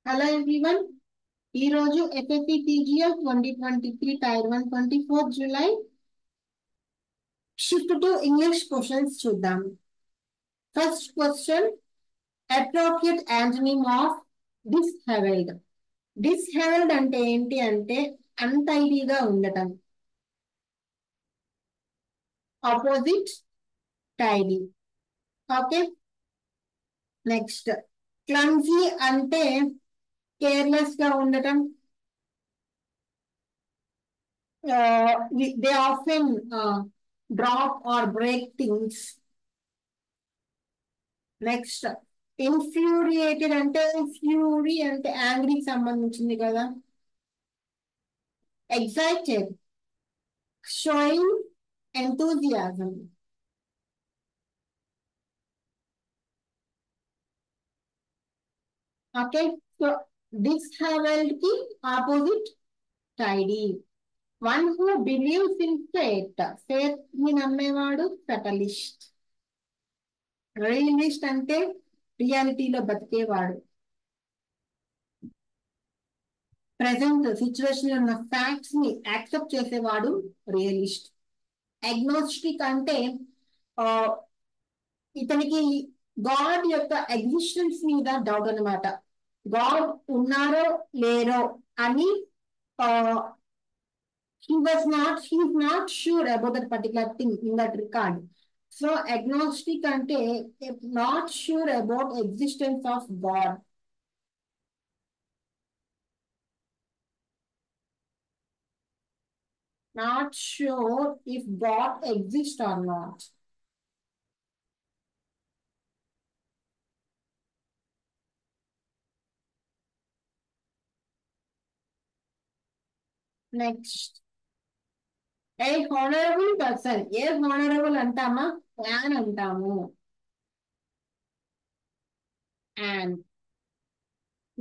Hello everyone. ఈ రోజు SSC CGL 2023 tier 1 24 July shift two English questions చూద్దాం. First question, appropriate antonym of dishevelled. Dishevelled అంటే ఏంటి అంటే అన్టైడీగా ఉండటం, opposite tidy. Okay, next clumsy అంటే కేర్లెస్ గా ఉండటం. They often drop or break things. Next infuriated అంటే ఫ్యూరీ అంటే యాంగ్రీకి సంబంధించింది కదా. Excited, showing enthusiasm. Okay, so dishevelled కి opposite tidy. One who believes in fate. Fate ని నమ్మేవాడు ఫెటలిస్ట్. రియలిస్ట్ అంటే రియాలిటీలో బతికేవాడు. ప్రెసెంట్ సిచ్యువేషన్ ఉన్న ఫ్యాక్ట్స్ ని యాక్సెప్ట్ చేసేవాడు రియలిస్ట్. అగ్నోస్టిక్ అంటే ఇతనికి గాడ్ యొక్క ఎగ్జిస్టెన్స్ మీద డౌట్ అనమాట. గాడ్ ఉన్నారో లేరో అని he's not sure about that particular thing in that regard. So agnostic ante not sure about existence of God. Not sure if God exists or not. Next, a honorable person. A honorable అంటామా, an అంటాము. And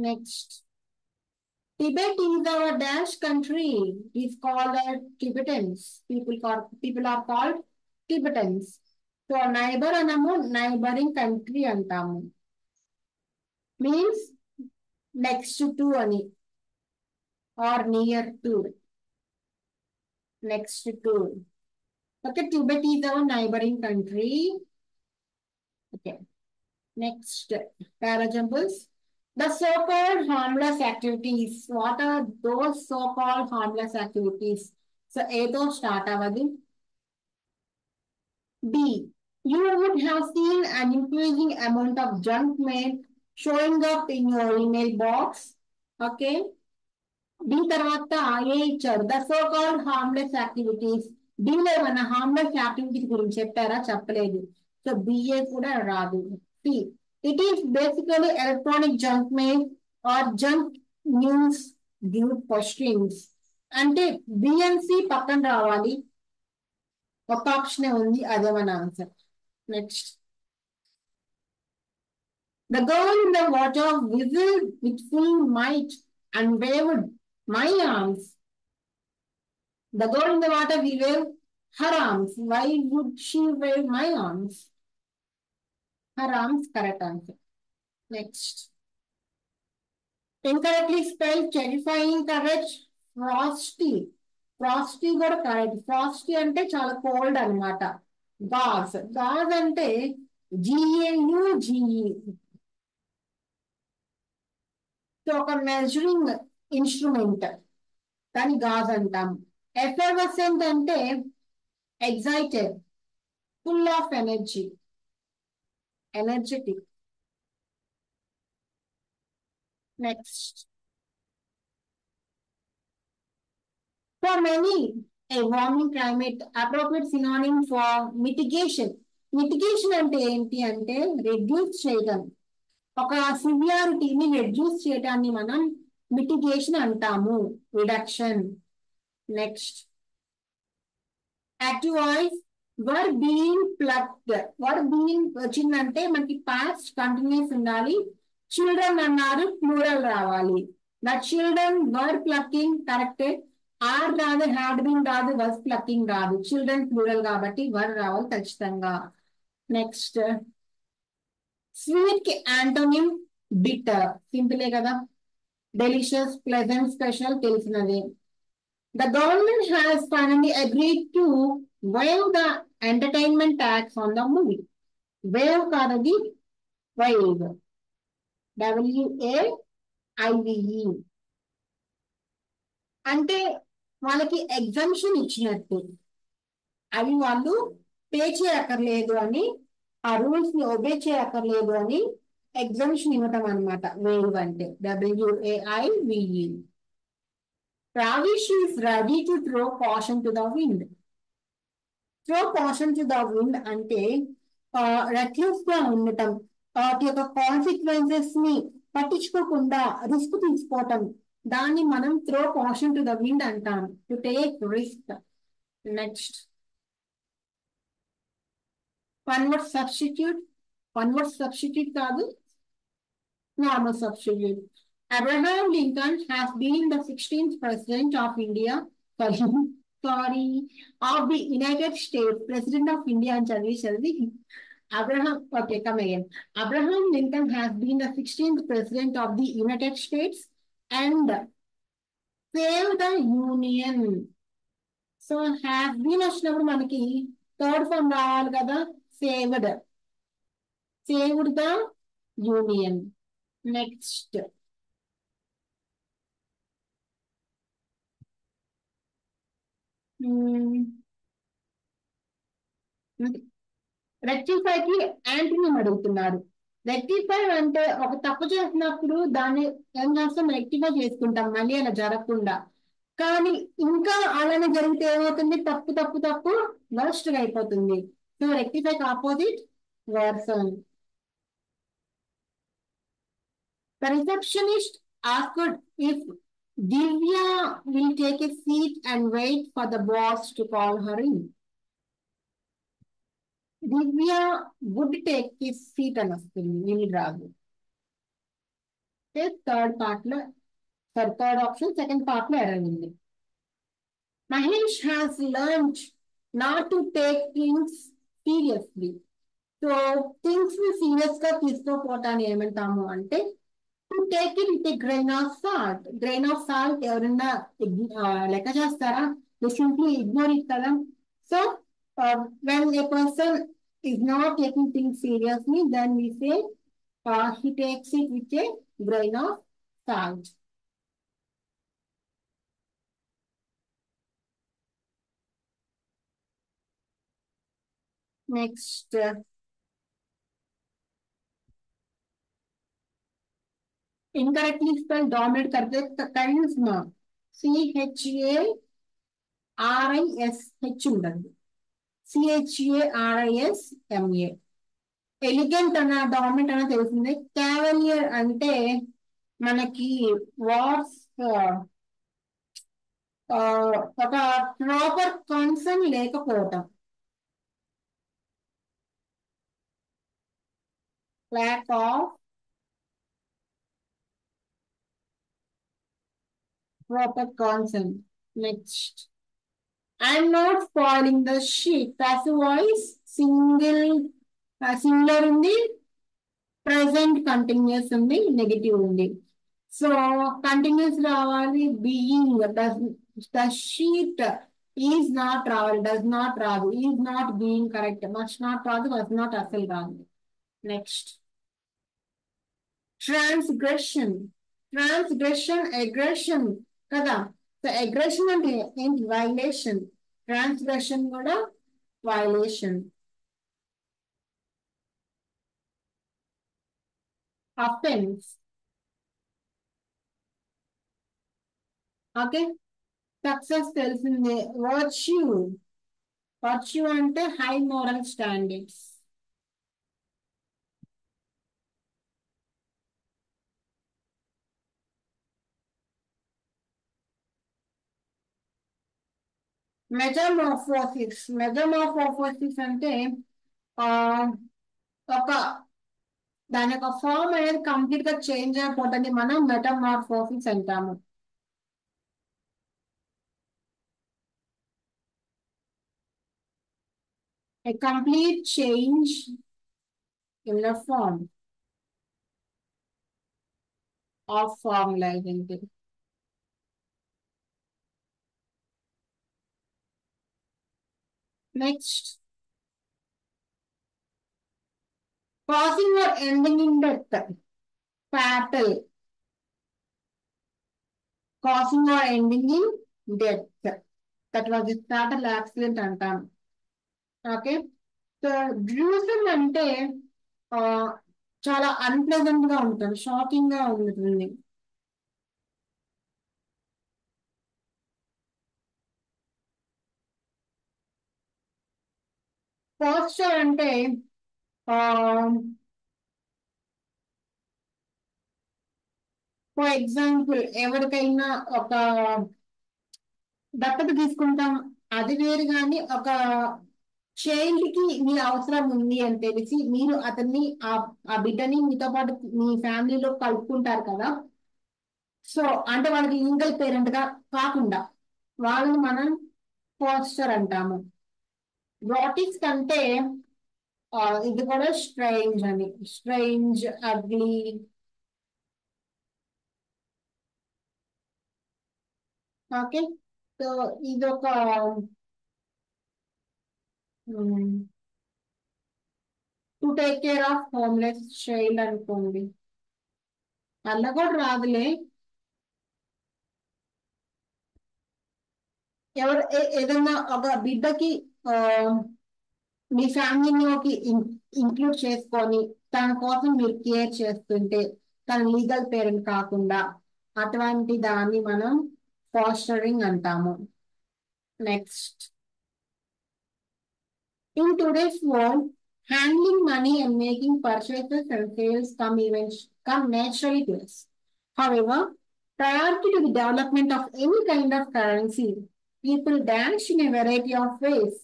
next, Tibet is our dash country. It's called as Tibetans. People are called Tibetans. So neighbor అనము, neighboring country అంటాము. Means next to అని or near to. Next to. Okay, Tibet is our neighboring country. Okay. Next, parajumples. The so-called harmless activities. What are those so-called harmless activities? So, ఏదో start అవ్వదు. B. You would have seen an increasing amount of junk mail showing up in your email box. Okay. B తర్వాత ఏ ఇచ్చారు? The so-called harmless activities. B లో ఏమన్నా harmless activities గురించి చెప్పారా? చెప్పలేదు. So BA కూడా రాదు. C. It is basically electronic junk mail or junk news group postings. అంటే BNC పక్కన రావాలి. ఒక ఆప్షన్ ఉంది, అదే మన answer. Next, the girl in the water whistled with full might and waved my arms. The girl in the water will wave her arms. Why would she wave my arms? Her arms, correct answer. Next, incorrectly spelled terrifying, correct. Frosty. Frosty కూడా correct. Frosty అంటే చాలా cold అనమాట. Gauge. Gauge అంటే GAUGE. So ఒక measuring instrument, కానీ gauge అంటాం. ఎఫర్వసెంట్ అంటే excited, full of energy, energetic. Next, for many, a warming climate, appropriate synonym for mitigation. Mitigation అంటే ఏంటి అంటే రెడ్యూస్ చేయడం. ఒక సివియారిటీని రెడ్యూస్ చేయడాన్ని మనం మిటిగేషన్ అంటాము, reduction. Next, active voice, were being plucked. Were being వచ్చిందంటే మనకి పాస్ట్ కంటిన్యూస్ ఉండాలి. చిల్డ్రన్ అన్నారు, ప్లూరల్ రావాలి. The children were plucking, corrected. Are రాదు, హ్యాడ్ బీన్ రాదు, వస్ ప్లకింగ్ రాదు. చిల్డ్రన్ ప్లూరల్ కాబట్టి వర్ రావాలి ఖచ్చితంగా. నెక్స్ట్, స్వీట్ కి యాంటోనిమ్ బిటర్. సింపులే కదా. డెలిషియస్, ప్లెజెంట్, స్పెషల్ తెలిసినది. The government has finally agreed to waive the entertainment tax on the movie. Waive కాదది waive. WAIVE. అంటే వాళ్ళకి ఎగ్జామ్షన్ ఇచ్చినట్టు. అవి వాళ్ళు పే చేయక్కర్లేదు అని, ఆ రూల్స్ ని ఒబే చేయక్కర్లేదు అని ఎగ్జామ్షన్ ఇవ్వటం అనమాట వేవ్ అంటే. WAIVE. Ravish is ready to throw caution to the wind. Throw caution to the wind అంటే రెక్లెస్ గా ఉండటం, వాటి యొక్క కాన్సిక్వెన్సెస్ ని పట్టించుకోకుండా రిస్క్ తీసుకోవటం, దాన్ని మనం throw caution to the wind అంటాం. To take risk. Next one word substitute. One word substitute కాదు, normal substitute. Abraham Lincoln has been the 16th president of India. Sorry, of the United States. President of India and Chalvi. Abraham, okay, come again. Abraham Lincoln has been the 16th president of the United States and saved the Union. So, has been వచ్చినప్పుడు మనకి third form రావాలి కదా, saved. Saved the Union. Next. రెక్టిఫైకి antonym అడుగుతున్నారు. Rectify అంటే ఒక తప్పు చేసినప్పుడు దాన్ని ఏం చేస్తాం, రెక్టిఫై చేసుకుంటాం మళ్ళీ అలా జరగకుండా. కానీ ఇంకా అలానే జరిగితే ఏమవుతుంది, తప్పు తప్పు తప్పు వర్స్ట్ గా అయిపోతుంది. సో రెక్టిఫైకి opposite worsen. The receptionist asked if Divya will take a seat and wait for the boss to call her in. Divya would take his seat అని వస్తుంది, will రాదు. థర్డ్ పార్ట్ లో, థర్డ్ ఆప్షన్ సెకండ్ పార్ట్ లో error ఉంది. Mahesh has learned not to take things seriously. So things ని serious గా తీసుకోపోవటాన్ని ఏమంటాము అంటే to take it with a grain of salt. Grain of salt ఎవరన్నా లెక్క చేస్తారా? They simply ignore it కదా. So when a person is not taking things seriously, then we say he takes it with a grain of salt. Next. Incorrectly spelled dominate करते charisma. CHARISH ఉండదు, CHARISMA. Elegant అన్న dominant అన్న తెలిసిందే. క్యావలియర్ అంటే మనకి wars ఒక proper concern లేకపోవటం. lack of proper consent. Next. I'm not spoiling the sheet. Passive voice, singular ఉంది, present continuous ఉంది, negative ఉంది. So continuous రావాలి, being. The sheet is not రావాలి, does not రాదు, is not being correct, must not రాదు, was not అసలు రాదు. Next. Transgression. Transgression, aggression కదా. సో అగ్రెషన్ అంటే ఏంటి, వైలేషన్. ట్రాన్స్గ్రెషన్ కూడా వైలేషన్. అఫెన్స్. ఓకే, సక్సెస్ తెలిసిందే. వర్చ్యూ. వర్చ్యూ అంటే high moral standards. Metamorphosis. Metamorphosis అంటే ఒక దాని యొక్క ఫామ్ అనేది కంప్లీట్ గా చేంజ్ అయిపోతుంది, మనం మెటమార్ఫోసిస్ అంటాము. A complete change in the form. Of formula ఏంటి? Next, causing or ending in death. Fatal. Causing or ending in death. That was a fatal accident అంటాం. ఓకే, సో డ్రూసం అంటే చాలా unpleasant గా ఉంటుంది, షాకింగ్ గా ఉంటుంది. పోస్చర్ అంటే ఫర్ ఎగ్జాంపుల్ ఎవరికైనా ఒక దత్తత తీసుకుంటాం, అది వేరు. కానీ ఒక చైల్డ్ కి మీ అవసరం ఉంది అని తెలిసి మీరు అతన్ని ఆ బిడ్డని మీతో పాటు మీ ఫ్యామిలీలో కలుపుకుంటారు కదా. సో అంటే వాళ్ళకి లీగల్ పేరెంట్ గా కాకుండా వాళ్ళని మనం ఫాస్టర్ అంటాము. రాటిక్స్ అంటే ఇది కూడా స్ట్రేంజ్ అని, స్ట్రేంజ్, అగ్లీ. ఓకే, సో ఇదొక to take care of homeless child అనుకోండి. అలా కూడా రాదులే. ఎవరు ఏదన్నా ఒక బిడ్డకి మీ ఫ్యామిలీలోకి ఇంక్లూడ్ చేసుకొని తన కోసం మీరు కేర్ చేస్తుంటే, తన లీగల్ పేరెంట్ కాకుండా, అటువంటి దాన్ని మనం ఫాస్టరింగ్ అంటాము. Next, in today's world, handling money and making purchases and sales come naturally to us. However, prior to the development of any kind of currency, people dash in a variety of ways.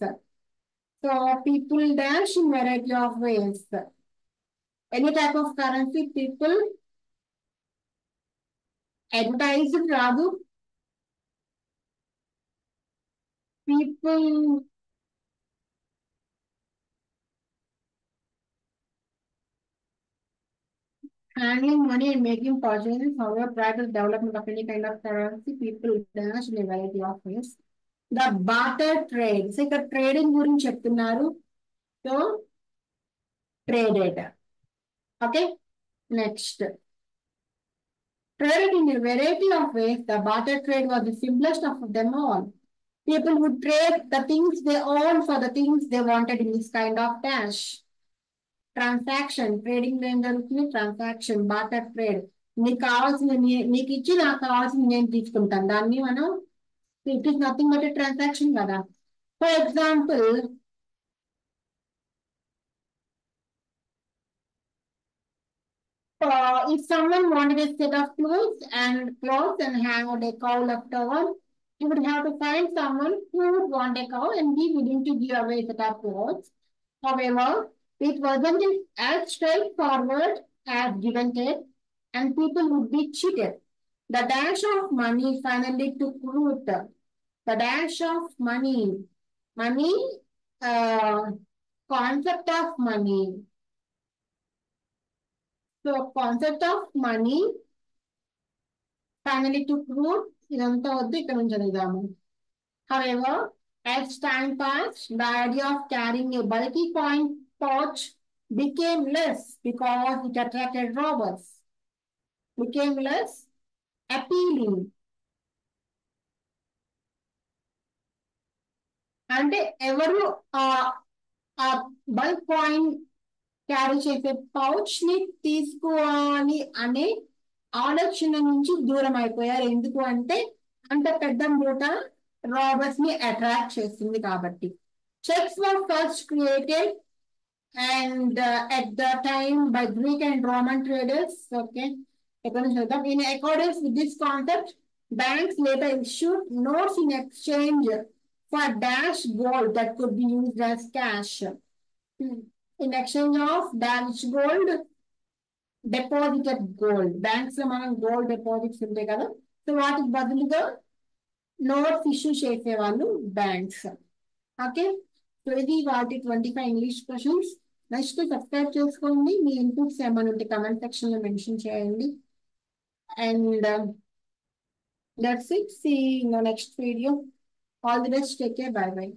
So people dash in variety of ways. Any type of currency, people advertise it rather. People handling money and making purchases, however, prior to the development of any kind of currency, people dash in a variety of ways. The barter trade. So ఇక్కడ trading గురించి చెప్తున్నారు. So traded. Okay. Next, traded in a variety of ways. The barter trade was the simplest of them all. People would trade the things they own for the things they wanted in this kind of dash. Transaction, trading లో ఏం జరుగుతుంది? Transaction, barter trade. నీకు కావాల్సింది నీకు ఇచ్చి నాకు కావాల్సింది నేను తీసుకుంటాను, దాన్ని మనం it is nothing but a transaction కదా. For example, if someone wanted a set of clothes and hang a cow left over, you would have to find someone who would want a cow and be willing to give away a set of clothes. However, it wasn't as straightforward as give and take, and people would be cheated. The dash of money finally took root. The dash of money, money, concept of money. So concept of money finally took root. ఇదంతా వద్దు, ఇక్కడ నుంచి చదువుదాము. However, as time passed, the idea of carrying a bulky coin pouch became less because it attracted robbers. Became less appealing. అంటే ఎవరు ఆ bulk coin carry చేసే pouch ని తీసుకోవాలి అనే ఆలోచన నుంచి దూరం అయిపోయారు. ఎందుకు అంటే అంత పెద్ద మూట రాబర్స్ ని అట్రాక్ట్ చేస్తుంది కాబట్టి. Checks were first created and at the time by Greek and Roman traders. Okay, in accordance with this concept, banks later issued notes in exchange for dash gold that could be used as cash. In exchange of dash gold, deposited gold. Banks లో మనం gold deposits ఉంటాయి కదా, so వాటికి బదులుగా notes issue చేసేవాళ్ళు banks. Okay, so ఇది వాటి 25 English questions. Next subscribe చేసుకోండి. మీ ఇన్పుట్స్ ఏమైనా ఉంటే కమెంట్ సెక్షన్ లో మెన్షన్ చేయండి. And that's it. See you in the next video. All the best. Take care. Bye bye.